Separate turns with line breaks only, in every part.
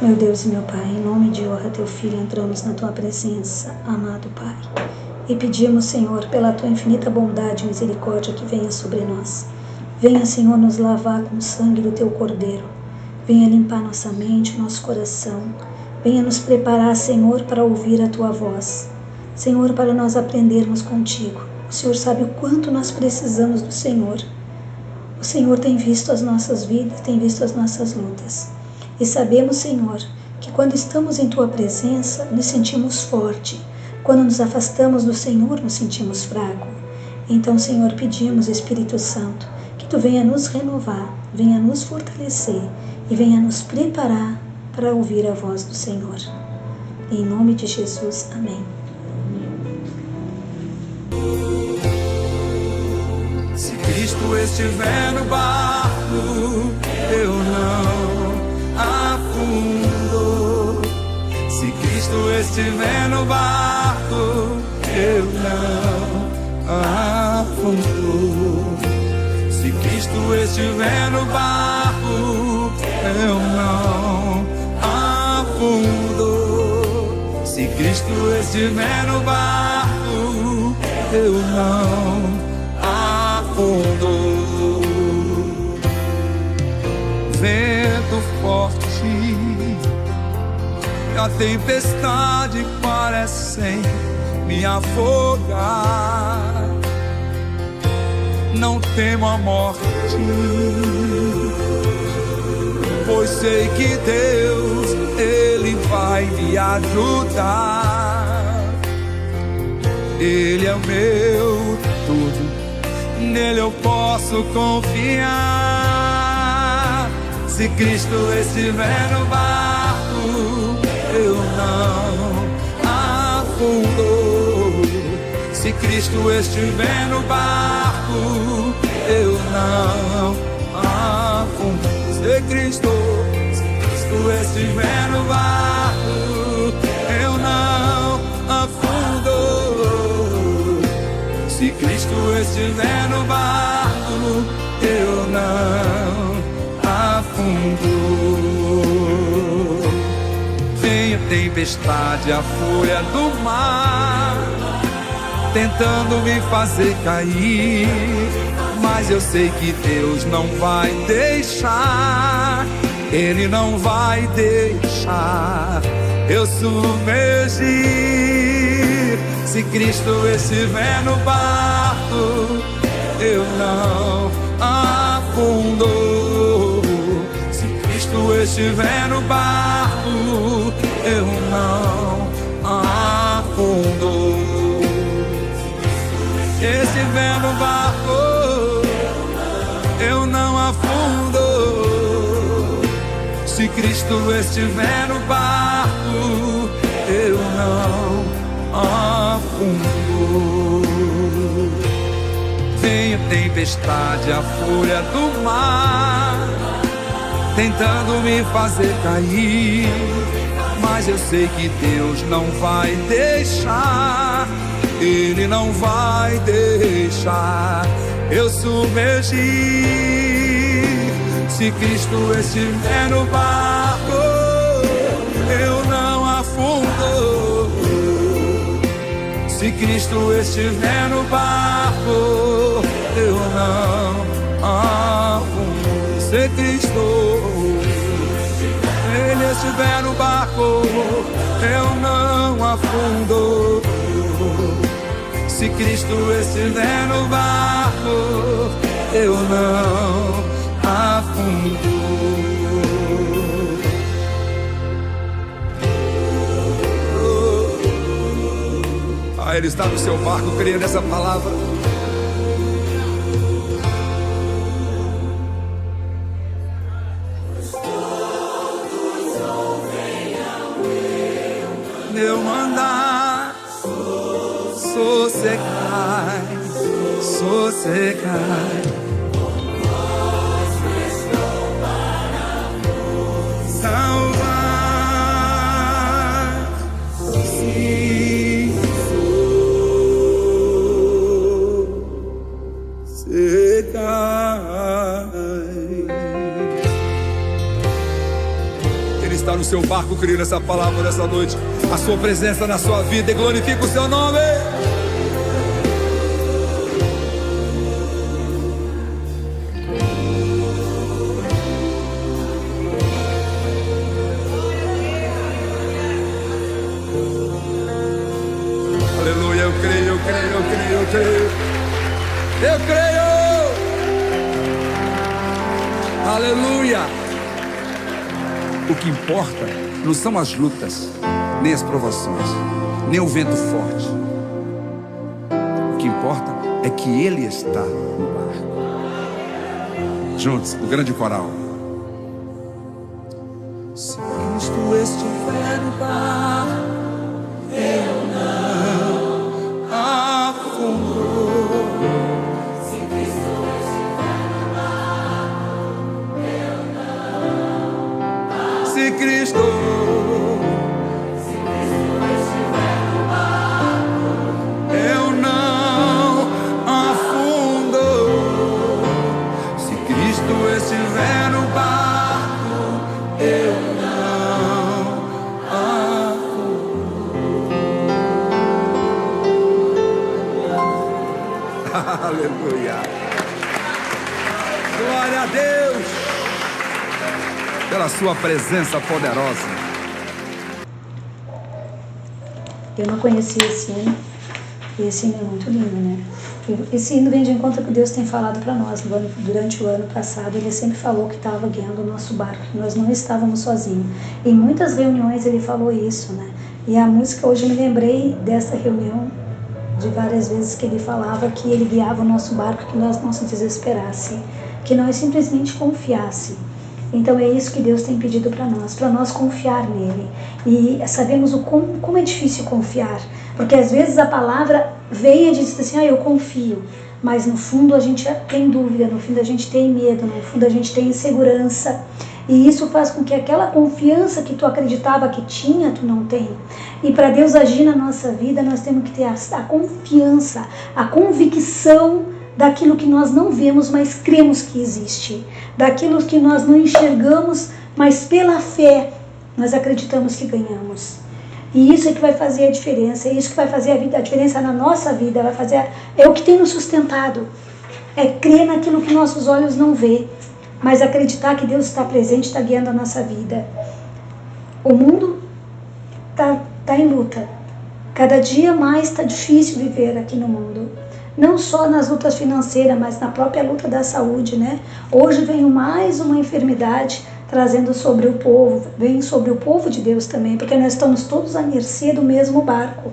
Meu Deus e meu Pai, em nome de honra teu Filho, entramos na tua presença, amado Pai, e pedimos, Senhor, pela tua infinita bondade e misericórdia que venha sobre nós. Venha, Senhor, nos lavar com o sangue do teu Cordeiro. Venha limpar nossa mente, nosso coração. Venha nos preparar, Senhor, para ouvir a tua voz. Senhor, para nós aprendermos contigo. O Senhor sabe o quanto nós precisamos do Senhor. O Senhor tem visto as nossas vidas, tem visto as nossas lutas. E sabemos, Senhor, que quando estamos em tua presença, nos sentimos fortes. Quando nos afastamos do Senhor, nos sentimos fracos. Então, Senhor, pedimos, Espírito Santo, que tu venha nos renovar, venha nos fortalecer e venha nos preparar para ouvir a voz do Senhor. Em nome de Jesus, amém.
Se Cristo estiver no barco, eu não afundo. Se Cristo estiver no barco, eu não afundo. Se Cristo estiver no barco, eu não afundo. Se Cristo estiver no barco, eu não afundo. Vento forte, a tempestade parecem me afogar. Não temo a morte, pois sei que Deus, Ele vai me ajudar. Ele é o meu tudo, nele eu posso confiar. Se Cristo estiver no barco, eu não afundo. Se Cristo estiver no barco, eu não afundo. Se Cristo estiver no barco, eu não afundo. Se Cristo estiver no barco, eu não afundo. Vem a tempestade, a fúria do mar, tentando me fazer cair, mas eu sei que Deus não vai deixar. Ele não vai deixar eu submergir. Se Cristo estiver no barco, eu não afundo. Se Cristo estiver no barco, eu não afundo. Estiver no barco, eu não afundo. Se Cristo estiver no barco, eu não afundo. Vem a tempestade, a fúria do mar, tentando me fazer cair, mas eu sei que Deus não vai deixar. Ele não vai deixar eu submergir. Se Cristo estiver no barco, eu não afundo. Se Cristo estiver no barco, eu não afundo. Se Cristo Ele estiver no barco, eu não afundo. Se Cristo estiver no barco, eu não afundo. Ele está no seu barco, creia nessa palavra. Meu mandar, sossegai, sossegai. Salvar, sim, sossegai. Ele está no seu barco, creio nessa palavra nessa noite. A sua presença na sua vida, e glorifica o seu nome. Aleluia, eu creio. Eu creio. Aleluia. O que importa não são as lutas, nem as provações, nem o vento forte. O que importa é que Ele está no barco. Juntos, o grande coral. Se Cristo estiver no barco, eu não afundo. Se Cristo estiver no barco, eu não. Se Cristo estiver no barco, eu não afundo. Se Cristo estiver no barco, eu não afundo. Aleluia. Glória a Deus pela sua presença poderosa.
Eu não conhecia esse hino, e esse hino é muito lindo, né? Esse hino vem de encontro que Deus tem falado para nós durante o ano passado. Ele sempre falou que estava guiando o nosso barco, que nós não estávamos sozinhos. Em muitas reuniões ele falou isso, né? E a música, hoje eu me lembrei dessa reunião, de várias vezes que ele falava que ele guiava o nosso barco, que nós não se desesperasse, que nós simplesmente confiasse. Então é isso que Deus tem pedido para nós confiar nele. E sabemos como é difícil confiar, porque às vezes a palavra vem e diz assim, eu confio, mas no fundo a gente tem dúvida, no fundo a gente tem medo, no fundo a gente tem insegurança. E isso faz com que aquela confiança que tu acreditava que tinha, tu não tem. E para Deus agir na nossa vida, nós temos que ter a confiança, a convicção daquilo que nós não vemos, mas cremos que existe. Daquilo que nós não enxergamos, mas pela fé nós acreditamos que ganhamos. E isso é que vai fazer a diferença, é isso que vai fazer a diferença na nossa vida, é o que tem nos sustentado. É crer naquilo que nossos olhos não vê, mas acreditar que Deus está presente, está guiando a nossa vida. O mundo está em luta. Cada dia mais está difícil viver aqui no mundo. Não só nas lutas financeiras, mas na própria luta da saúde, né? Hoje vem mais uma enfermidade trazendo sobre o povo, vem sobre o povo de Deus também, porque nós estamos todos à mercê do mesmo barco.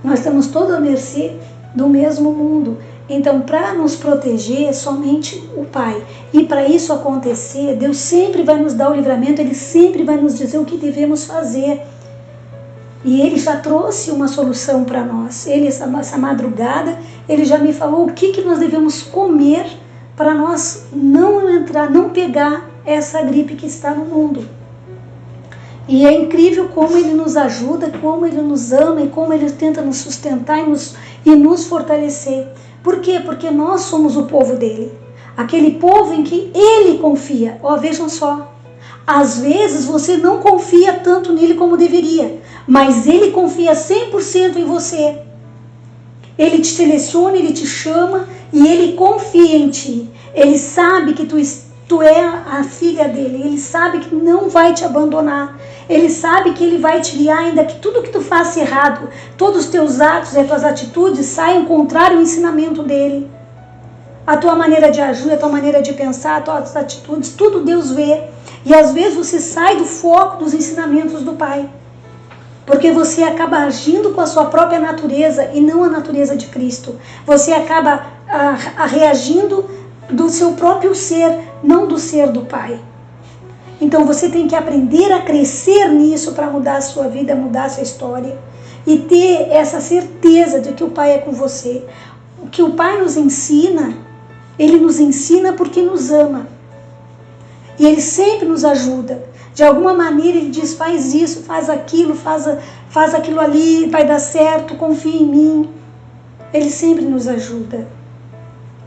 Nós estamos todos à mercê do mesmo mundo. Então, para nos proteger, é somente o Pai. E para isso acontecer, Deus sempre vai nos dar o livramento, Ele sempre vai nos dizer o que devemos fazer. E Ele já trouxe uma solução para nós. Essa madrugada, Ele já me falou o que nós devemos comer para nós não pegar essa gripe que está no mundo. E é incrível como Ele nos ajuda, como Ele nos ama e como Ele tenta nos sustentar e nos fortalecer. Por quê? Porque nós somos o povo dele. Aquele povo em que Ele confia. Vejam só. Às vezes você não confia tanto nele como deveria, mas Ele confia 100% em você. Ele te seleciona, Ele te chama e Ele confia em ti. Ele sabe que tu é a filha dele. Ele sabe que não vai te abandonar. Ele sabe que Ele vai te guiar, ainda que tudo que tu faça errado, todos os teus atos e as tuas atitudes saiam contrário ao ensinamento dele. A tua maneira de agir, a tua maneira de pensar, as tuas atitudes, tudo Deus vê. E às vezes você sai do foco dos ensinamentos do Pai, porque você acaba agindo com a sua própria natureza e não a natureza de Cristo. Você acaba reagindo do seu próprio ser, não do ser do Pai. Então você tem que aprender a crescer nisso para mudar a sua vida, mudar a sua história e ter essa certeza de que o Pai é com você. O que o Pai nos ensina, Ele nos ensina porque nos ama. E Ele sempre nos ajuda. De alguma maneira Ele diz, faz isso, faz aquilo, faz aquilo ali, vai dar certo, confia em mim. Ele sempre nos ajuda.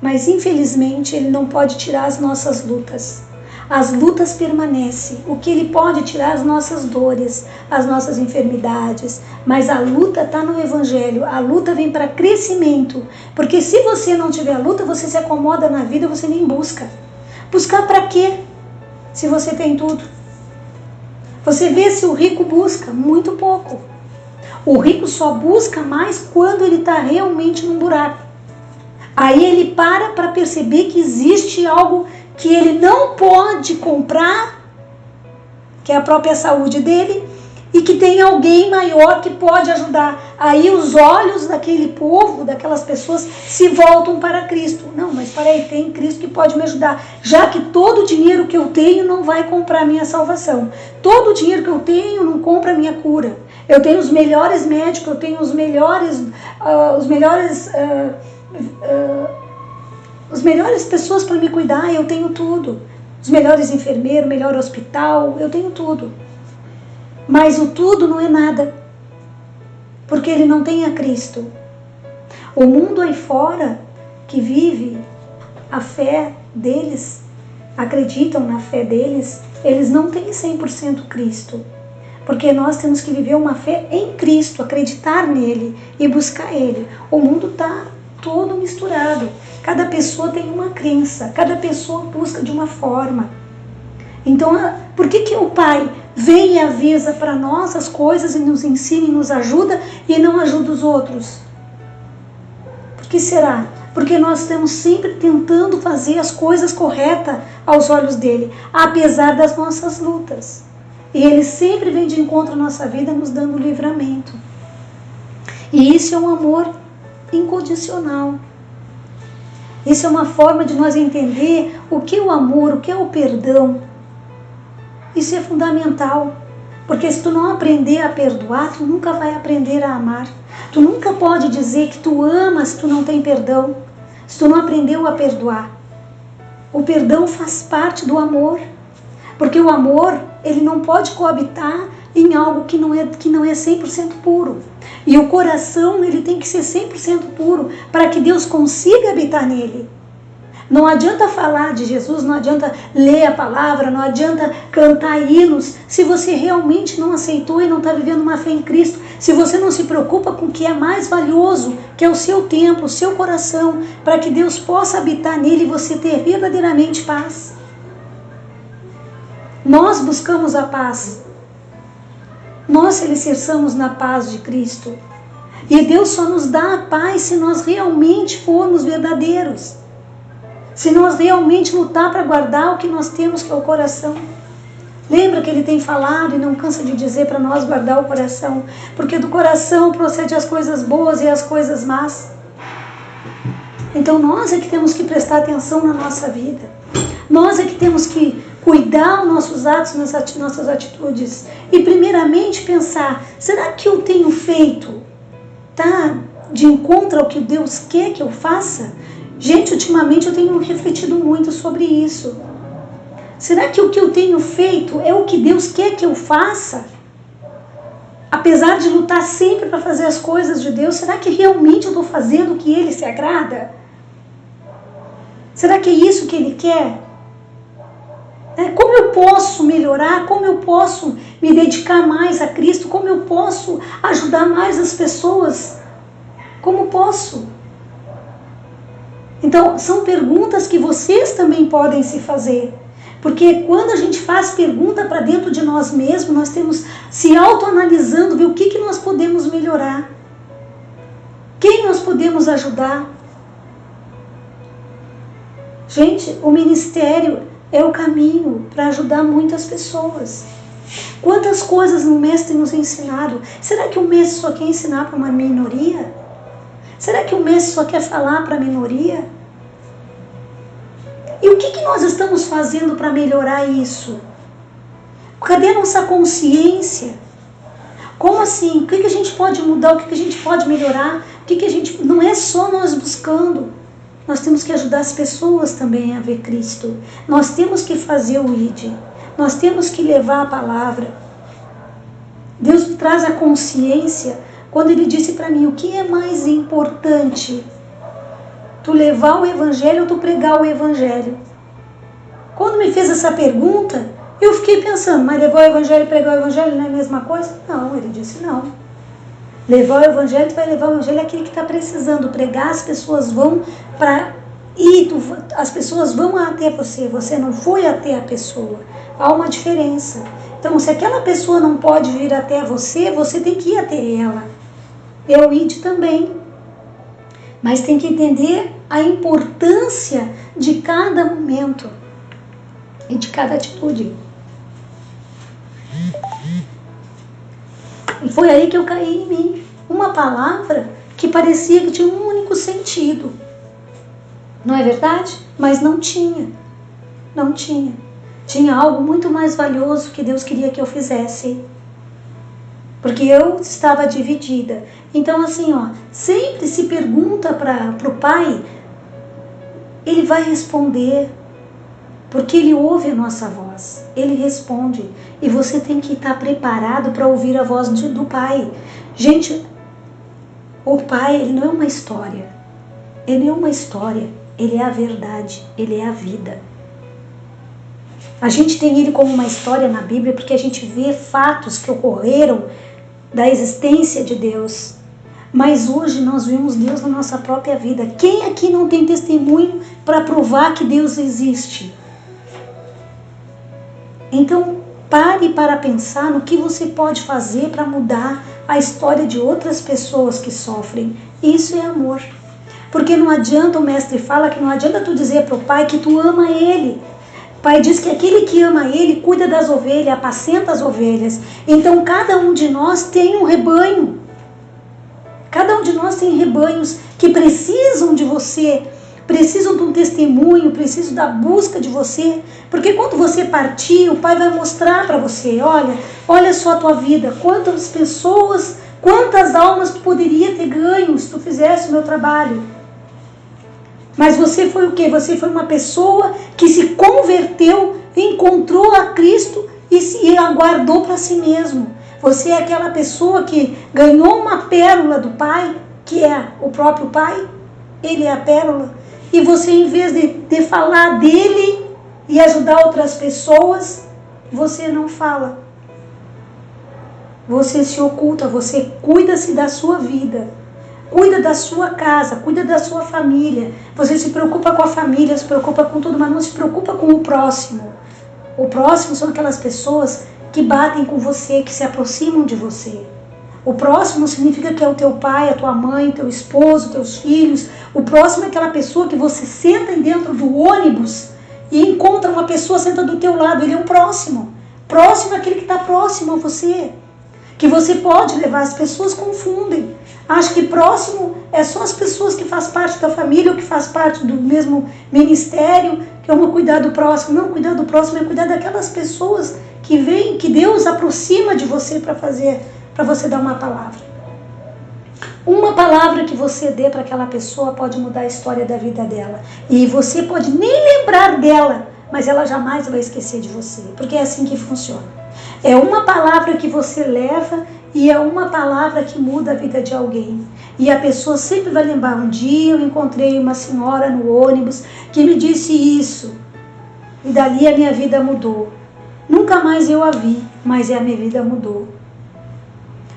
Mas infelizmente Ele não pode tirar as nossas lutas. As lutas permanecem. O que Ele pode tirar as nossas dores, as nossas enfermidades. Mas a luta está no Evangelho. A luta vem para crescimento. Porque se você não tiver a luta, você se acomoda na vida, você nem busca. Buscar para quê? Se você tem tudo. Você vê se o rico busca? Muito pouco. O rico só busca mais quando ele está realmente num buraco. Aí ele para perceber que existe algo que ele não pode comprar, que é a própria saúde dele, e que tem alguém maior que pode ajudar. Aí os olhos daquele povo, daquelas pessoas, se voltam para Cristo. Não, mas peraí, tem Cristo que pode me ajudar. Já que todo o dinheiro que eu tenho não vai comprar a minha salvação. Todo o dinheiro que eu tenho não compra a minha cura. Eu tenho os melhores médicos, eu tenho as melhores pessoas para me cuidar, eu tenho tudo. Os melhores enfermeiros, o melhor hospital, eu tenho tudo. Mas o tudo não é nada, porque ele não tem a Cristo. O mundo aí fora, que vive a fé deles, acreditam na fé deles, eles não têm 100% Cristo. Porque nós temos que viver uma fé em Cristo, acreditar nele e buscar ele. O mundo está todo misturado. Cada pessoa tem uma crença, cada pessoa busca de uma forma. Então, por que o Pai vem e avisa para nós as coisas e nos ensina e nos ajuda e não ajuda os outros? Por que será? Porque nós estamos sempre tentando fazer as coisas corretas aos olhos dele, apesar das nossas lutas. E ele sempre vem de encontro à nossa vida, nos dando livramento. E isso é um amor incondicional. Isso é uma forma de nós entender o que é o amor, o que é o perdão. Isso é fundamental. Porque se tu não aprender a perdoar, tu nunca vai aprender a amar. Tu nunca pode dizer que tu amas se tu não tem perdão. Se tu não aprendeu a perdoar. O perdão faz parte do amor. Porque o amor, ele não pode coabitar em algo que não é 100% puro. E o coração, ele tem que ser 100% puro para que Deus consiga habitar nele. Não adianta falar de Jesus, não adianta ler a palavra, não adianta cantar hinos, se você realmente não aceitou e não está vivendo uma fé em Cristo, se você não se preocupa com o que é mais valioso, que é o seu templo, o seu coração, para que Deus possa habitar nele e você ter verdadeiramente paz. Nós buscamos a paz. Nós se alicerçamos na paz de Cristo. E Deus só nos dá a paz se nós realmente formos verdadeiros. Se nós realmente lutar para guardar o que nós temos, que é o coração. Lembra que Ele tem falado e não cansa de dizer para nós guardar o coração. Porque do coração procede as coisas boas e as coisas más. Então nós é que temos que prestar atenção na nossa vida. Nós é que temos que cuidar os nossos atos, nossas atitudes. E primeiramente pensar, será que eu tenho feito, de encontro ao que Deus quer que eu faça? Gente, ultimamente eu tenho refletido muito sobre isso. Será que o que eu tenho feito é o que Deus quer que eu faça? Apesar de lutar sempre para fazer as coisas de Deus, será que realmente eu estou fazendo o que Ele se agrada? Será que é isso que Ele quer? Como eu posso melhorar? Como eu posso me dedicar mais a Cristo? Como eu posso ajudar mais as pessoas? Como posso? Então, são perguntas que vocês também podem se fazer. Porque quando a gente faz pergunta para dentro de nós mesmos, nós temos se autoanalisando, ver o que nós podemos melhorar. Quem nós podemos ajudar. Gente, o ministério é o caminho para ajudar muitas pessoas. Quantas coisas o mestre nos ensinaram? Será que o mestre só quer ensinar para uma minoria? Será que o mestre só quer falar para a minoria? E o que nós estamos fazendo para melhorar isso? Cadê a nossa consciência? Como assim? O que a gente pode mudar? O que a gente pode melhorar? Não é só nós buscando. Nós temos que ajudar as pessoas também a ver Cristo. Nós temos que fazer o ID. Nós temos que levar a palavra. Deus traz a consciência quando Ele disse para mim, o que é mais importante? Tu levar o Evangelho ou tu pregar o Evangelho? quando me fez essa pergunta, eu fiquei pensando, mas levar o evangelho e pregar o evangelho não é a mesma coisa? Não, ele disse não. Levar o evangelho, tu vai levar o evangelho àquele que está precisando pregar, as pessoas vão para ir, as pessoas vão até você não foi até a pessoa. Há uma diferença. Então, se aquela pessoa não pode vir até você, você tem que ir até ela. É o id também. Mas tem que entender a importância de cada momento e de cada atitude. E foi aí que eu caí em mim. Uma palavra que parecia que tinha um único sentido. Não é verdade? Mas não tinha. Não tinha. Tinha algo muito mais valioso que Deus queria que eu fizesse. Porque eu estava dividida. Então assim, sempre se pergunta para o pai, ele vai responder. Porque ele ouve a nossa voz, ele responde. E você tem que estar preparado para ouvir a voz do pai. Gente, o pai, ele não é uma história. Ele é uma história, ele é a verdade, ele é a vida. A gente tem ele como uma história na Bíblia porque a gente vê fatos que ocorreram da existência de Deus. Mas hoje nós vemos Deus na nossa própria vida. Quem aqui não tem testemunho para provar que Deus existe? Então, pare para pensar no que você pode fazer para mudar a história de outras pessoas que sofrem. Isso é amor. Porque não adianta, o mestre fala que não adianta tu dizer para o pai que tu ama ele. O pai diz que aquele que ama ele cuida das ovelhas, apacenta as ovelhas. Então, cada um de nós tem um rebanho. Cada um de nós tem rebanhos que precisam de você, precisam de um testemunho, precisam da busca de você. Porque quando você partir, o pai vai mostrar para você, olha só a tua vida, quantas pessoas, quantas almas tu poderia ter ganho se tu fizesse o meu trabalho. Mas você foi o quê? Você foi uma pessoa que se converteu, encontrou a Cristo e se aguardou para si mesmo. Você é aquela pessoa que ganhou uma pérola do Pai, que é o próprio Pai, ele é a pérola. E você, em vez de falar dele e ajudar outras pessoas, você não fala. Você se oculta, você cuida-se da sua vida. Cuida da sua casa, cuida da sua família. Você se preocupa com a família, se preocupa com tudo, mas não se preocupa com o próximo. O próximo são aquelas pessoas que batem com você, que se aproximam de você. O próximo significa que é o teu pai, a tua mãe, teu esposo, teus filhos. O próximo é aquela pessoa que você senta dentro do ônibus e encontra uma pessoa sentada do teu lado. Ele é o próximo. Próximo é aquele que está próximo a você. Que você pode levar, as pessoas confundem. Acho que próximo é só as pessoas que fazem parte da família ou que fazem parte do mesmo ministério, que é cuidar do próximo. Não, cuidar do próximo é cuidar daquelas pessoas que vêm, que Deus aproxima de você para você dar uma palavra. Uma palavra que você dê para aquela pessoa pode mudar a história da vida dela. E você pode nem lembrar dela, mas ela jamais vai esquecer de você, porque é assim que funciona. É uma palavra que você leva e é uma palavra que muda a vida de alguém. E a pessoa sempre vai lembrar, um dia eu encontrei uma senhora no ônibus que me disse isso. E dali a minha vida mudou. Nunca mais eu a vi, mas a minha vida mudou.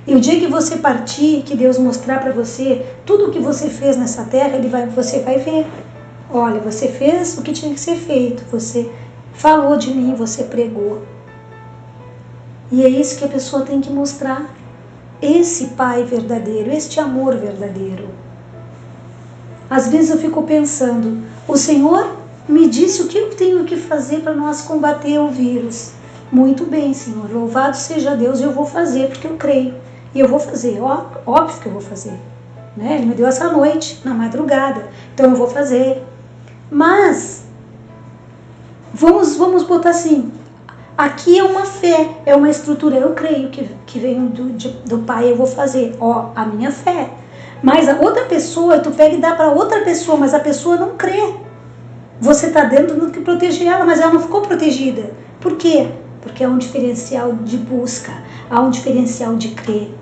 E o dia que você partir, que Deus mostrar para você tudo o que você fez nessa terra, você vai ver. Olha, você fez o que tinha que ser feito. Você falou de mim, você pregou. E é isso que a pessoa tem que mostrar. Esse pai verdadeiro, este amor verdadeiro. Às vezes eu fico pensando, o Senhor me disse o que eu tenho que fazer para nós combater o vírus. Muito bem, Senhor, louvado seja Deus, eu vou fazer porque eu creio. E eu vou fazer, óbvio que eu vou fazer. Né? Ele me deu essa noite, na madrugada, então eu vou fazer. Mas, vamos botar assim, aqui é uma fé, é uma estrutura, eu creio que vem do Pai, eu vou fazer, a minha fé. Mas a outra pessoa, tu pega e dá para outra pessoa, mas a pessoa não crê. Você está dentro do que proteger ela, mas ela não ficou protegida. Por quê? Porque há um diferencial de busca, há um diferencial de crer.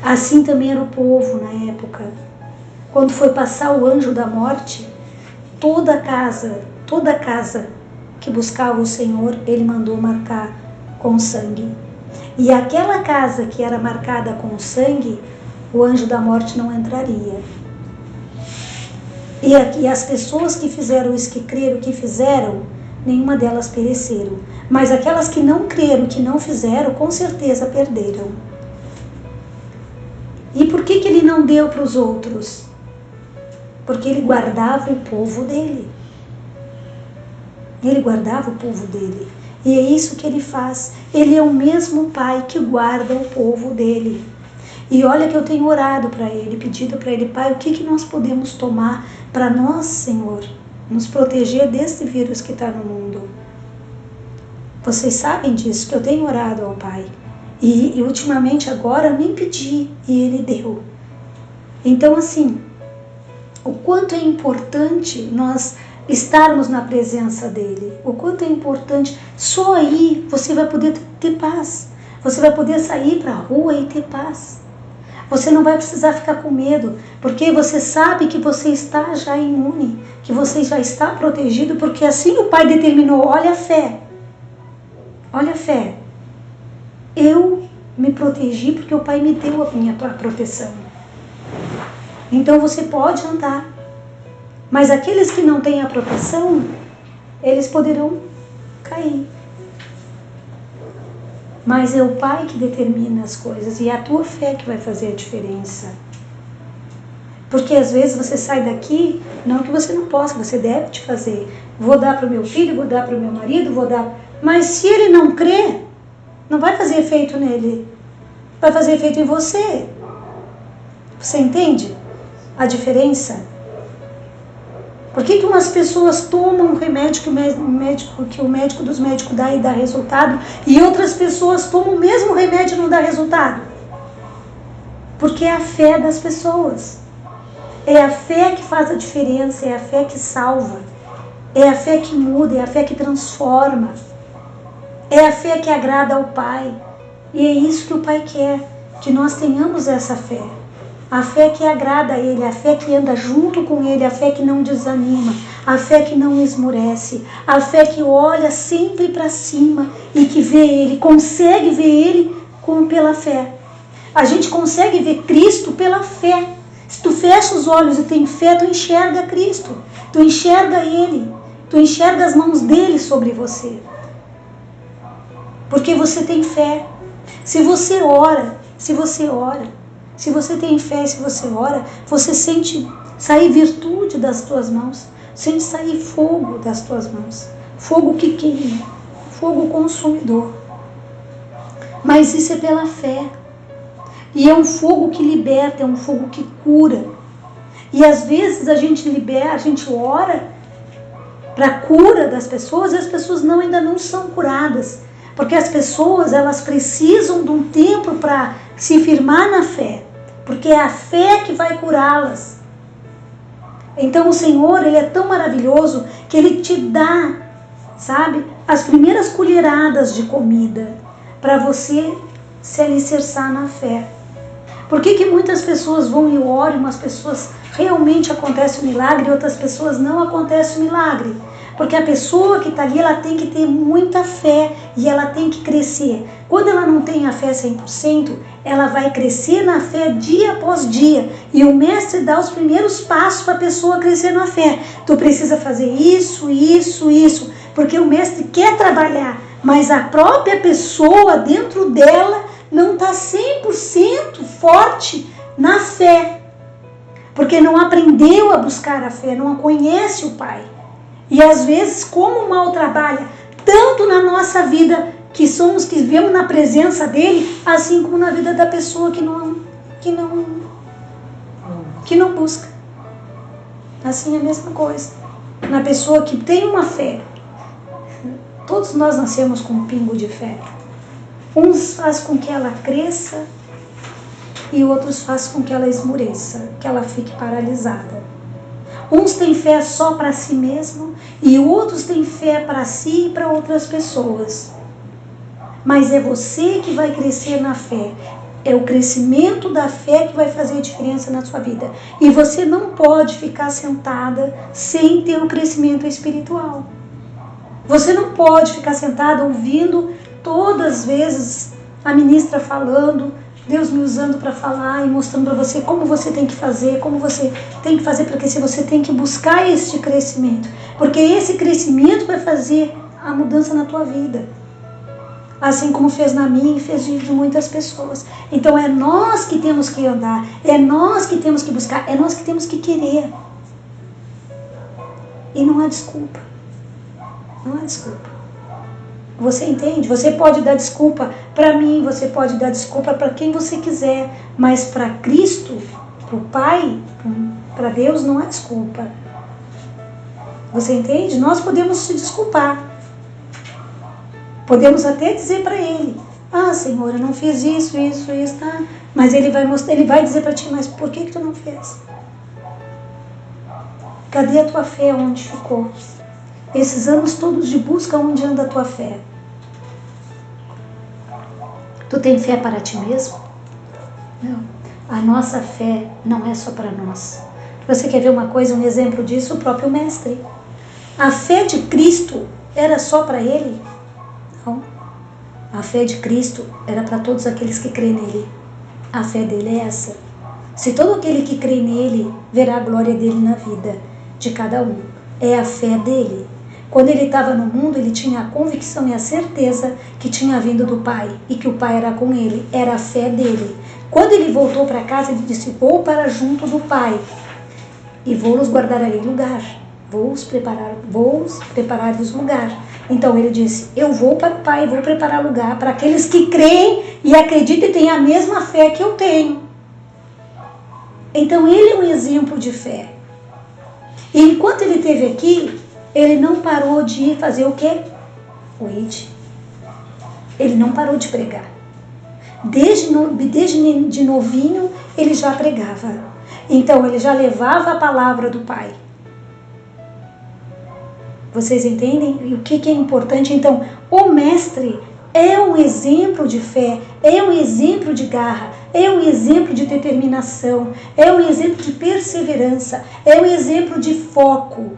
Assim também era o povo na época. Quando foi passar o anjo da morte, toda a casa que buscava o Senhor, Ele mandou marcar com sangue. E aquela casa que era marcada com sangue, o anjo da morte não entraria. E as pessoas que fizeram isso, que creram, que fizeram, nenhuma delas pereceram. Mas aquelas que não creram, que não fizeram, com certeza perderam. E por que Ele não deu para os outros? Porque Ele guardava o povo dele. Ele guardava o povo dele. E é isso que Ele faz. Ele é o mesmo Pai que guarda o povo dele. E olha que eu tenho orado para Ele, pedido para Ele: Pai, o que nós podemos tomar para nós, Senhor, nos proteger desse vírus que está no mundo? Vocês sabem disso, que eu tenho orado ao Pai. E ultimamente agora eu nem pedi e Ele deu. Então assim, o quanto é importante nós estarmos na presença dEle. O quanto é importante. Só aí você vai poder ter paz. Você vai poder sair para a rua e ter paz. Você não vai precisar ficar com medo, porque você sabe que você está já imune, que você já está protegido, porque assim o Pai determinou. Olha a fé. Olha a fé. Eu me protegi porque o Pai me deu a minha proteção. Então você pode andar. Mas aqueles que não têm a proteção, eles poderão cair. Mas é o Pai que determina as coisas, e é a tua fé que vai fazer a diferença. Porque às vezes você sai daqui, não que você não possa, você deve te fazer. Vou dar para o meu filho, vou dar para o meu marido, vou dar... Mas se ele não crê, não vai fazer efeito nele. Vai fazer efeito em você. Você entende a diferença? Por que umas pessoas tomam um remédio que o médico dos médicos dá e dá resultado, e outras pessoas tomam o mesmo remédio e não dá resultado? Porque é a fé das pessoas. É a fé que faz a diferença, é a fé que salva. É a fé que muda, é a fé que transforma. É a fé que agrada ao Pai. E é isso que o Pai quer, que nós tenhamos essa fé. A fé que agrada a Ele, a fé que anda junto com Ele, a fé que não desanima, a fé que não esmurece, a fé que olha sempre para cima e que vê Ele, consegue ver Ele pela fé. A gente consegue ver Cristo pela fé. Se tu fecha os olhos e tem fé, tu enxerga Cristo, tu enxerga Ele, tu enxerga as mãos dEle sobre você. Porque você tem fé. Se você ora, se você tem fé, se você ora, você sente sair virtude das tuas mãos, sente sair fogo das tuas mãos, fogo que queima, fogo consumidor. Mas isso é pela fé. E é um fogo que liberta, é um fogo que cura. E às vezes a gente ora para a cura das pessoas, e as pessoas ainda não são curadas. Porque as pessoas, elas precisam de um tempo para se firmar na fé. Porque é a fé que vai curá-las. Então o Senhor, Ele é tão maravilhoso que Ele te dá, sabe, as primeiras colheradas de comida para você se alicerçar na fé. Por que muitas pessoas vão e oram, umas pessoas realmente acontece o milagre e outras pessoas não acontece o milagre? Porque a pessoa que está ali, ela tem que ter muita fé e ela tem que crescer. Quando ela não tem a fé 100%, ela vai crescer na fé dia após dia. E o mestre dá os primeiros passos para a pessoa crescer na fé. Tu precisa fazer isso, isso, isso. Porque o mestre quer trabalhar, mas a própria pessoa dentro dela não está 100% forte na fé. Porque não aprendeu a buscar a fé, não conhece o Pai. E às vezes, como o mal trabalha, tanto na nossa vida, que vivemos na presença dele, assim como na vida da pessoa que não busca. Assim é a mesma coisa. Na pessoa que tem uma fé. Todos nós nascemos com um pingo de fé. Uns faz com que ela cresça e outros faz com que ela esmureça, que ela fique paralisada. Uns têm fé só para si mesmo e outros têm fé para si e para outras pessoas. Mas é você que vai crescer na fé. É o crescimento da fé que vai fazer a diferença na sua vida. E você não pode ficar sentada sem ter o crescimento espiritual. Você não pode ficar sentado ouvindo todas as vezes a ministra falando, Deus me usando para falar e mostrando para você como você tem que fazer, porque se você tem que buscar este crescimento, porque esse crescimento vai fazer a mudança na tua vida, assim como fez na minha e fez de muitas pessoas. Então é nós que temos que andar, é nós que temos que buscar, é nós que temos que querer. E não há desculpa. Não há desculpa. Você entende? Você pode dar desculpa para mim, você pode dar desculpa para quem você quiser, mas para Cristo, para o Pai, para Deus não há desculpa. Você entende? Nós podemos se desculpar. Podemos até dizer para Ele, Senhor, eu não fiz isso, tá? Mas Ele vai mostrar, Ele vai dizer para ti, mas por que tu não fez? Cadê a tua fé? Onde ficou? Esses anos todos de busca, onde anda a tua fé? Tu tem fé para ti mesmo? Não. A nossa fé não é só para nós. Você quer ver uma coisa, um exemplo disso? O próprio Mestre. A fé de Cristo era só para Ele? Não. A fé de Cristo era para todos aqueles que creem nele. A fé dele é essa. Se todo aquele que crê nele verá a glória dele na vida de cada um. É a fé dele. Quando ele estava no mundo, ele tinha a convicção e a certeza que tinha vindo do Pai e que o Pai era com ele. Era a fé dele. Quando ele voltou para casa, ele disse, vou para junto do Pai e vou-los guardar ali lugar. Vou-os preparar-lhes lugar. Então ele disse, eu vou para o Pai, vou preparar lugar para aqueles que creem e acreditam e têm a mesma fé que eu tenho. Então ele é um exemplo de fé. E enquanto ele esteve aqui, ele não parou de fazer o quê? O id. Ele não parou de pregar. Desde de novinho, ele já pregava. Então, ele já levava a palavra do Pai. Vocês entendem o que é importante? Então, o Mestre é um exemplo de fé, é um exemplo de garra, é um exemplo de determinação, é um exemplo de perseverança, é um exemplo de foco.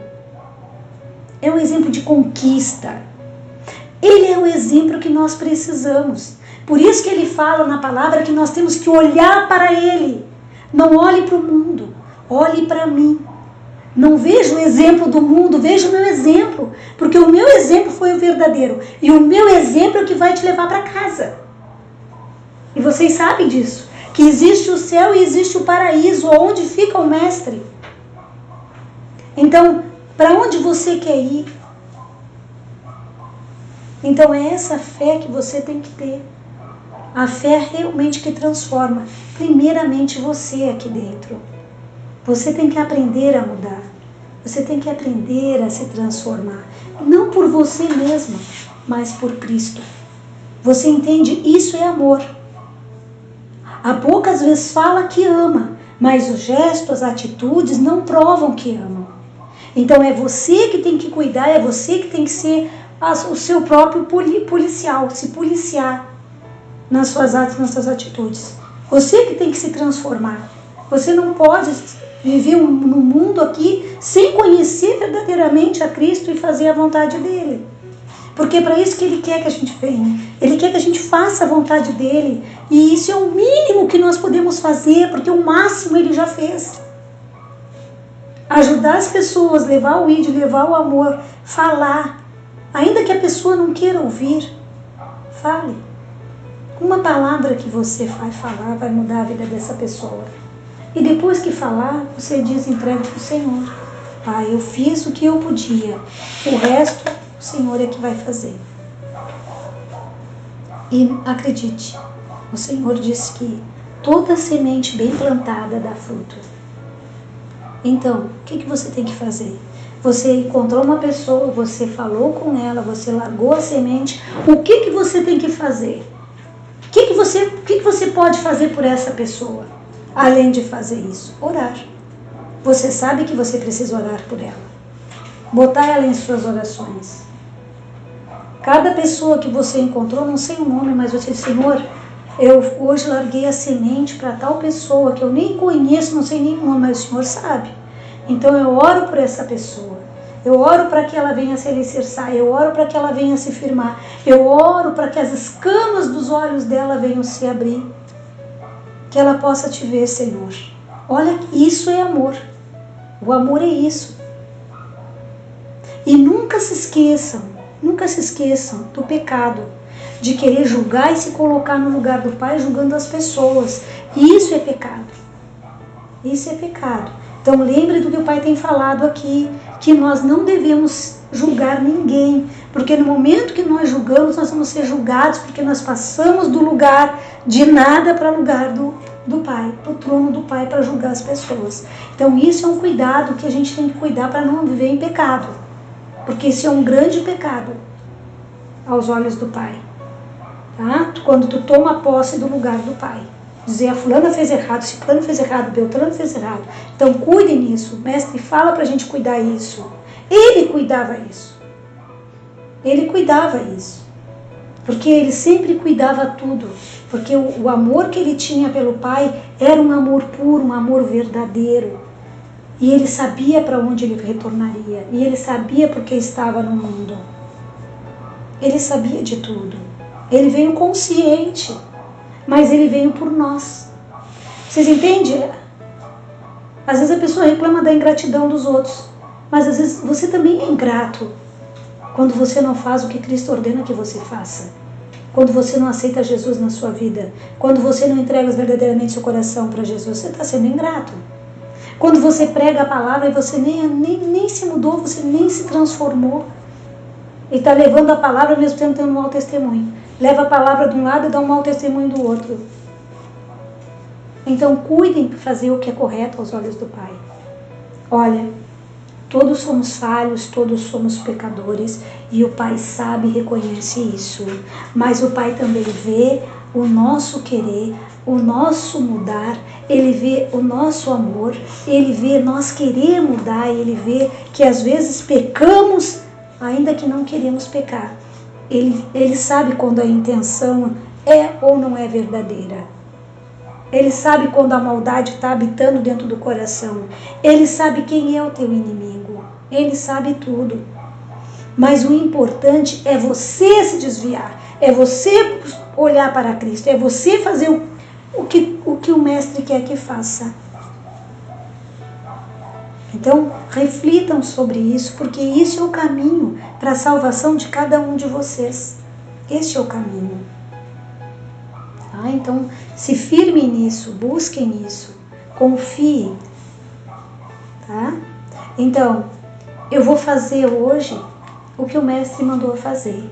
É um exemplo de conquista. Ele é o exemplo que nós precisamos. Por isso que ele fala na palavra que nós temos que olhar para ele. Não olhe para o mundo, olhe para mim. Não veja o exemplo do mundo, veja o meu exemplo. Porque o meu exemplo foi o verdadeiro. E o meu exemplo é o que vai te levar para casa. E vocês sabem disso. Que existe o céu e existe o paraíso, onde fica o Mestre. Então, para onde você quer ir? Então é essa fé que você tem que ter. A fé realmente que transforma. Primeiramente você aqui dentro. Você tem que aprender a mudar. Você tem que aprender a se transformar. Não por você mesmo, mas por Cristo. Você entende? Isso é amor. A boca às vezes fala que ama, mas os gestos, as atitudes não provam que amam. Então é você que tem que cuidar, é você que tem que ser o seu próprio policial, se policiar nas suas atos, nas suas atitudes. Você que tem que se transformar. Você não pode viver no mundo aqui sem conhecer verdadeiramente a Cristo e fazer a vontade dele. Porque é para isso que ele quer que a gente venha. Ele quer que a gente faça a vontade dele. E isso é o mínimo que nós podemos fazer, porque o máximo ele já fez. Ajudar as pessoas, levar o id, levar o amor, falar. Ainda que a pessoa não queira ouvir, fale. Uma palavra que você vai falar vai mudar a vida dessa pessoa. E depois que falar, você diz, entrega para o Senhor. Pai, eu fiz o que eu podia. O resto, o Senhor é que vai fazer. E acredite, o Senhor disse que toda semente bem plantada dá fruto. Então, o que você tem que fazer? Você encontrou uma pessoa, você falou com ela, você largou a semente. O que você tem que fazer? O que você pode fazer por essa pessoa? Além de fazer isso, orar. Você sabe que você precisa orar por ela. Botar ela em suas orações. Cada pessoa que você encontrou, não sei o nome, mas você diz, Senhor, eu hoje larguei a semente para tal pessoa que eu nem conheço, não sei nenhuma, mas o Senhor sabe. Então eu oro por essa pessoa. Eu oro para que ela venha se alicerçar. Eu oro para que ela venha se firmar. Eu oro para que as escamas dos olhos dela venham se abrir. Que ela possa te ver, Senhor. Olha, isso é amor. O amor é isso. E nunca se esqueçam do pecado, de querer julgar e se colocar no lugar do Pai, julgando as pessoas. Isso é pecado. Isso é pecado. Então lembre do que o Pai tem falado aqui, que nós não devemos julgar ninguém, porque no momento que nós julgamos, nós vamos ser julgados, porque nós passamos do lugar de nada para o lugar do Pai, para o trono do Pai, para julgar as pessoas. Então isso é um cuidado que a gente tem que cuidar para não viver em pecado, porque isso é um grande pecado aos olhos do Pai, tá? Quando tu toma posse do lugar do Pai, dizer a fulana fez errado, ciclano fez errado, beltrano fez errado. Então cuidem nisso. O mestre fala pra gente cuidar isso. Ele cuidava isso. Ele cuidava isso. Porque ele sempre cuidava tudo. Porque o amor que ele tinha pelo Pai era um amor puro, um amor verdadeiro. E ele sabia para onde ele retornaria. E ele sabia porque estava no mundo. Ele sabia de tudo. Ele veio consciente. Mas ele veio por nós. Vocês entendem? Às vezes a pessoa reclama da ingratidão dos outros, mas às vezes você também é ingrato quando você não faz o que Cristo ordena que você faça, quando você não aceita Jesus na sua vida, quando você não entrega verdadeiramente seu coração para Jesus, você está sendo ingrato. Quando você prega a palavra e você nem se mudou, você nem se transformou, e está levando a palavra mesmo tempo tendo um mau testemunho. Leva a palavra de um lado e dá um mau testemunho do outro. Então cuidem de fazer o que é correto aos olhos do Pai. Olha, todos somos falhos, todos somos pecadores, e o Pai sabe e reconhece isso. Mas o Pai também vê o nosso querer, o nosso mudar, Ele vê o nosso amor, Ele vê nós querer mudar, Ele vê que às vezes pecamos, ainda que não queremos pecar. Ele sabe quando a intenção é ou não é verdadeira. Ele sabe quando a maldade está habitando dentro do coração. Ele sabe quem é o teu inimigo. Ele sabe tudo. Mas o importante é você se desviar. É você olhar para Cristo. É você fazer o que o Mestre quer que faça. Então, reflitam sobre isso, porque isso é o caminho para a salvação de cada um de vocês. Este é o caminho. Tá? Então, se firmem nisso, busquem isso, confiem. Tá? Então, eu vou fazer hoje o que o Mestre mandou fazer.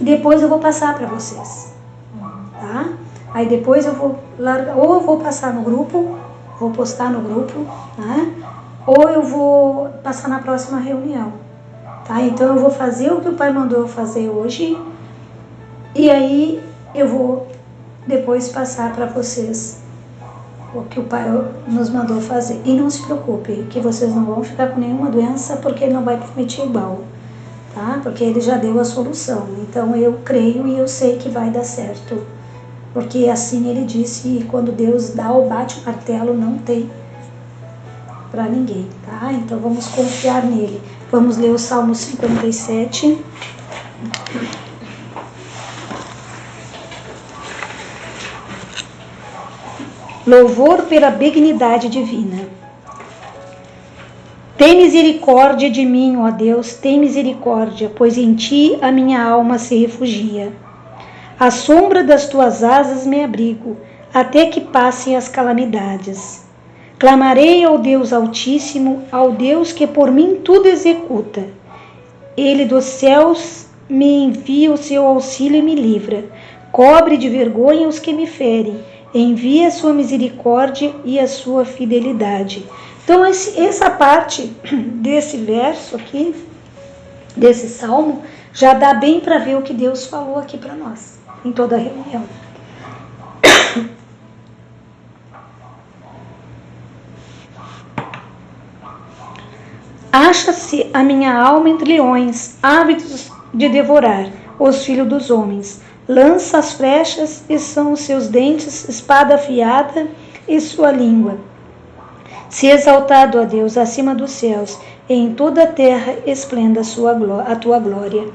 E depois eu vou passar para vocês. Tá? Aí depois eu vou largar, ou eu vou passar no grupo, vou postar no grupo, tá? Ou eu vou passar na próxima reunião, tá? Então eu vou fazer o que o Pai mandou eu fazer hoje, e aí eu vou depois passar para vocês o que o Pai nos mandou fazer. E não se preocupe, que vocês não vão ficar com nenhuma doença, porque Ele não vai permitir igual, tá? Porque Ele já deu a solução. Então eu creio e eu sei que vai dar certo, porque assim Ele disse, e quando Deus dá ou bate o martelo, não tem para ninguém, tá? Então vamos confiar nele. Vamos ler o Salmo 57. Louvor pela benignidade divina. Tem misericórdia de mim, ó Deus, tem misericórdia, pois em ti a minha alma se refugia. À sombra das tuas asas me abrigo, até que passem as calamidades. Clamarei ao Deus Altíssimo, ao Deus que por mim tudo executa. Ele dos céus me envia o seu auxílio e me livra. Cobre de vergonha os que me ferem. Envia a sua misericórdia e a sua fidelidade. Então essa parte desse verso aqui, desse salmo, já dá bem para ver o que Deus falou aqui para nós, em toda a reunião. Acha-se a minha alma entre leões, ávidos de devorar os filhos dos homens. Lança as flechas e são os seus dentes, espada afiada e sua língua. Se exaltado, ó Deus, acima dos céus, e em toda a terra esplenda a tua glória.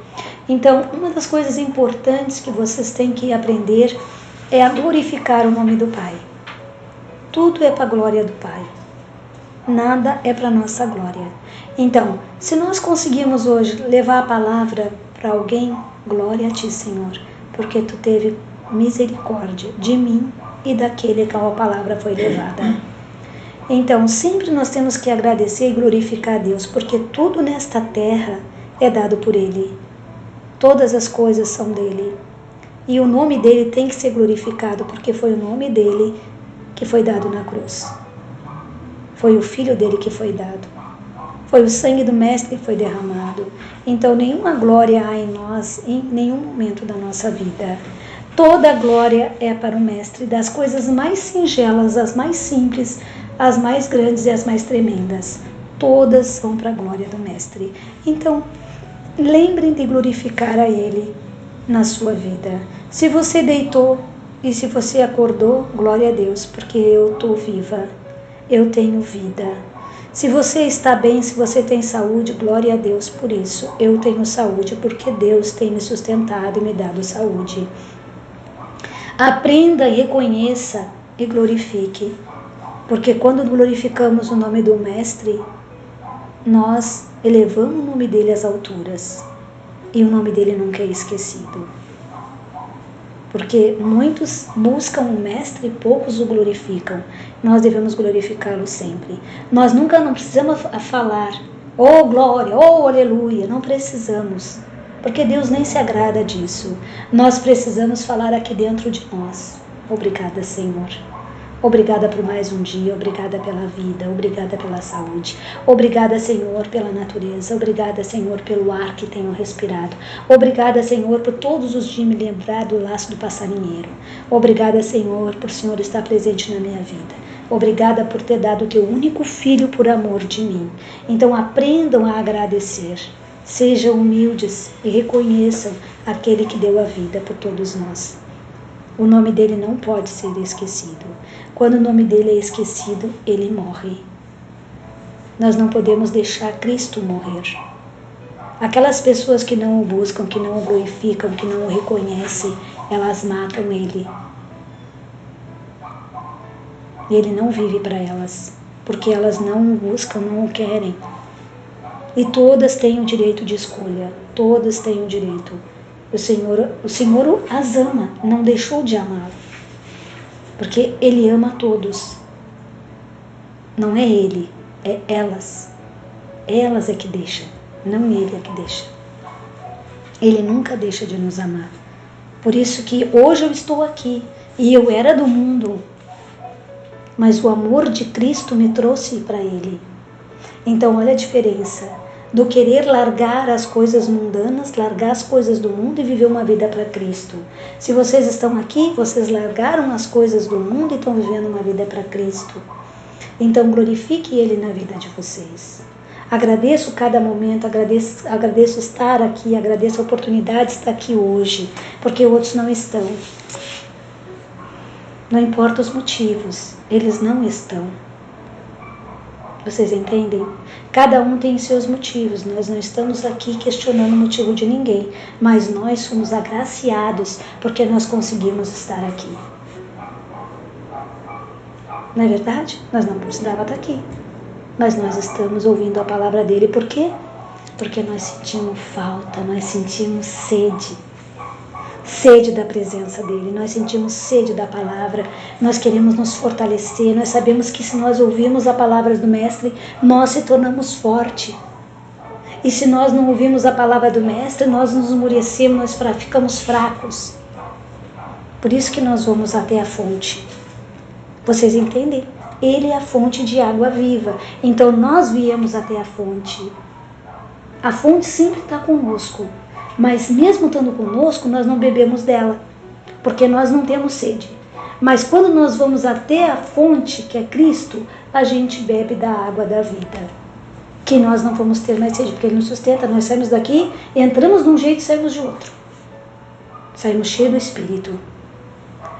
Então, uma das coisas importantes que vocês têm que aprender é a glorificar o nome do Pai. Tudo é para a glória do Pai. Nada é para a nossa glória. Então, se nós conseguimos hoje levar a palavra para alguém, glória a Ti, Senhor, porque Tu teve misericórdia de mim e daquele a qual a palavra foi levada. Então, sempre nós temos que agradecer e glorificar a Deus, porque tudo nesta terra é dado por Ele. Todas as coisas são dEle. E o nome dEle tem que ser glorificado, porque foi o nome dEle que foi dado na cruz. Foi o Filho dEle que foi dado. Foi o sangue do Mestre que foi derramado. Então, nenhuma glória há em nós, em nenhum momento da nossa vida. Toda a glória é para o Mestre, das coisas mais singelas, as mais simples, as mais grandes e as mais tremendas. Todas vão para a glória do Mestre. Então, lembrem de glorificar a Ele na sua vida. Se você deitou e se você acordou, glória a Deus, porque eu estou viva, eu tenho vida. Se você está bem, se você tem saúde, glória a Deus por isso. Eu tenho saúde porque Deus tem me sustentado e me dado saúde. Aprenda, reconheça e glorifique. Porque quando glorificamos o nome do Mestre, nós elevamos o nome dele às alturas. E o nome dele nunca é esquecido. Porque muitos buscam o Mestre e poucos o glorificam. Nós devemos glorificá-lo sempre. Nós nunca não precisamos falar, oh glória, oh aleluia, não precisamos. Porque Deus nem se agrada disso. Nós precisamos falar aqui dentro de nós. Obrigada, Senhor. Obrigada por mais um dia, obrigada pela vida, obrigada pela saúde. Obrigada, Senhor, pela natureza. Obrigada, Senhor, pelo ar que tenho respirado. Obrigada, Senhor, por todos os dias me lembrar do laço do passarinheiro. Obrigada, Senhor, por o Senhor estar presente na minha vida. Obrigada por ter dado o teu único filho por amor de mim. Então aprendam a agradecer. Sejam humildes e reconheçam aquele que deu a vida por todos nós. O nome dele não pode ser esquecido. Quando o nome dele é esquecido, ele morre. Nós não podemos deixar Cristo morrer. Aquelas pessoas que não o buscam, que não o glorificam, que não o reconhecem, elas matam ele. E ele não vive para elas, porque elas não o buscam, não o querem. E todas têm o direito de escolha, todas têm o direito. O Senhor as ama, não deixou de amá-lo, porque Ele ama a todos. Não é Ele, é elas. Elas é que deixam, não Ele é que deixa. Ele nunca deixa de nos amar. Por isso que hoje eu estou aqui, e eu era do mundo, mas o amor de Cristo me trouxe para Ele. Então olha a diferença do querer largar as coisas mundanas, largar as coisas do mundo e viver uma vida para Cristo. Se vocês estão aqui, vocês largaram as coisas do mundo e estão vivendo uma vida para Cristo. Então glorifique Ele na vida de vocês. Agradeço cada momento, agradeço estar aqui, agradeço a oportunidade de estar aqui hoje, porque outros não estão. Não importa os motivos, eles não estão. Vocês entendem? Cada um tem seus motivos. Nós não estamos aqui questionando o motivo de ninguém, mas nós somos agraciados porque nós conseguimos estar aqui. Não é verdade? Nós não precisávamos estar aqui, mas nós estamos ouvindo a palavra dele. Por quê? Porque nós sentimos falta, nós sentimos sede da presença dele, nós sentimos sede da palavra, nós queremos nos fortalecer, nós sabemos que se nós ouvirmos a palavra do Mestre, nós se tornamos fortes. E se nós não ouvirmos a palavra do Mestre, nós nos esmorecemos, nós ficamos fracos. Por isso que nós vamos até a fonte. Vocês entendem? Ele é a fonte de água viva, então nós viemos até a fonte. A fonte sempre está conosco. Mas mesmo estando conosco, nós não bebemos dela, porque nós não temos sede. Mas quando nós vamos até a fonte, que é Cristo, a gente bebe da água da vida. Que nós não vamos ter mais sede, porque Ele nos sustenta. Nós saímos daqui, entramos de um jeito e saímos de outro. Saímos cheios do Espírito.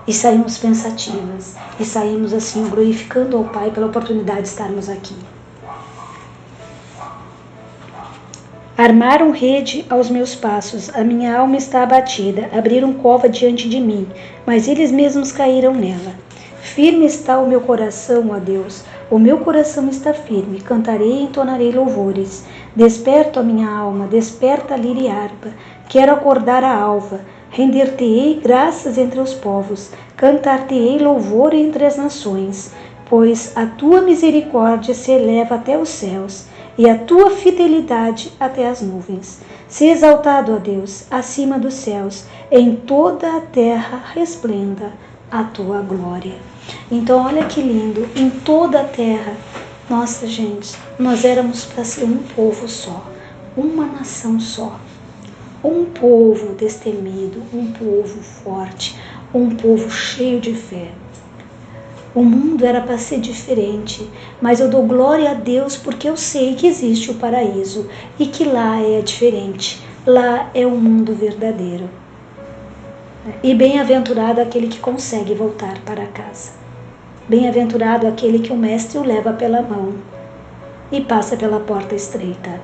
E saímos pensativas, e saímos assim glorificando ao Pai pela oportunidade de estarmos aqui. Armaram rede aos meus passos, a minha alma está abatida, abriram cova diante de mim, mas eles mesmos caíram nela. Firme está o meu coração, ó Deus, o meu coração está firme, cantarei e entonarei louvores. Desperto a minha alma, desperta a lira e harpa, quero acordar a alva, render-te-ei graças entre os povos, cantar-te-ei louvor entre as nações, pois a tua misericórdia se eleva até os céus, e a tua fidelidade até as nuvens. Se exaltado, ó Deus, acima dos céus, em toda a terra resplenda a tua glória. Então, olha que lindo, em toda a terra, nossa gente, nós éramos para ser um povo só, uma nação só, um povo destemido, um povo forte, um povo cheio de fé. O mundo era para ser diferente, mas eu dou glória a Deus porque eu sei que existe o paraíso e que lá é diferente, lá é o mundo verdadeiro. E bem-aventurado aquele que consegue voltar para casa. Bem-aventurado aquele que o mestre o leva pela mão e passa pela porta estreita.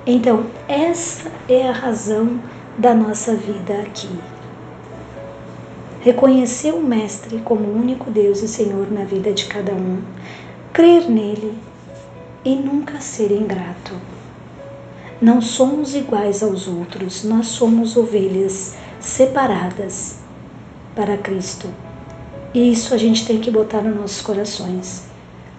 Então, essa é a razão da nossa vida aqui. Reconhecer o Mestre como o único Deus e Senhor na vida de cada um, crer nele e nunca ser ingrato. Não somos iguais aos outros, nós somos ovelhas separadas para Cristo. E isso a gente tem que botar nos nossos corações.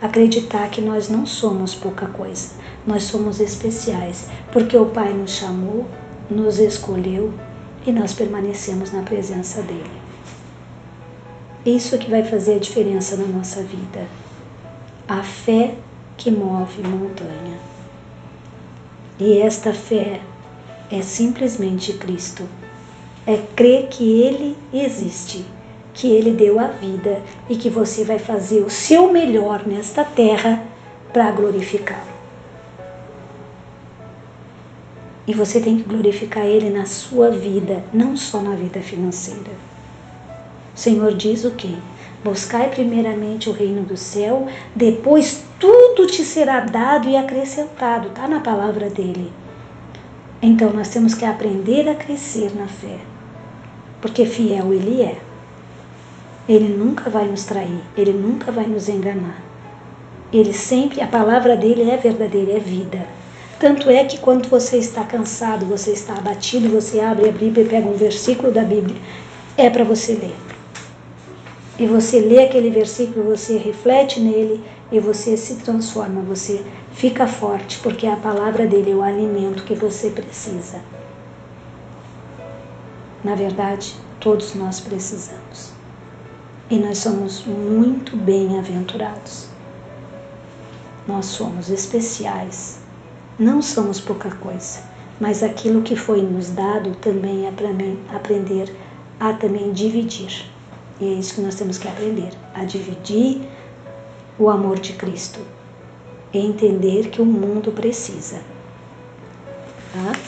Acreditar que nós não somos pouca coisa, nós somos especiais, porque o Pai nos chamou, nos escolheu e nós permanecemos na presença dele. Isso que vai fazer a diferença na nossa vida. A fé que move montanha. E esta fé é simplesmente Cristo. É crer que Ele existe, que Ele deu a vida e que você vai fazer o seu melhor nesta terra para glorificá-lo. E você tem que glorificar Ele na sua vida, não só na vida financeira. O Senhor diz o quê? Buscai primeiramente o reino do céu, depois tudo te será dado e acrescentado. Está na palavra dele. Então nós temos que aprender a crescer na fé. Porque fiel ele é. Ele nunca vai nos trair, ele nunca vai nos enganar. Ele sempre, a palavra dele é verdadeira, é vida. Tanto é que quando você está cansado, você está abatido, você abre a Bíblia e pega um versículo da Bíblia, é para você ler. E você lê aquele versículo, você reflete nele e você se transforma, você fica forte, porque a palavra dele é o alimento que você precisa. Na verdade, todos nós precisamos. E nós somos muito bem-aventurados. Nós somos especiais, não somos pouca coisa, mas aquilo que foi nos dado também é para aprender a também dividir. E é isso que nós temos que aprender, a dividir o amor de Cristo e entender que o mundo precisa. Tá?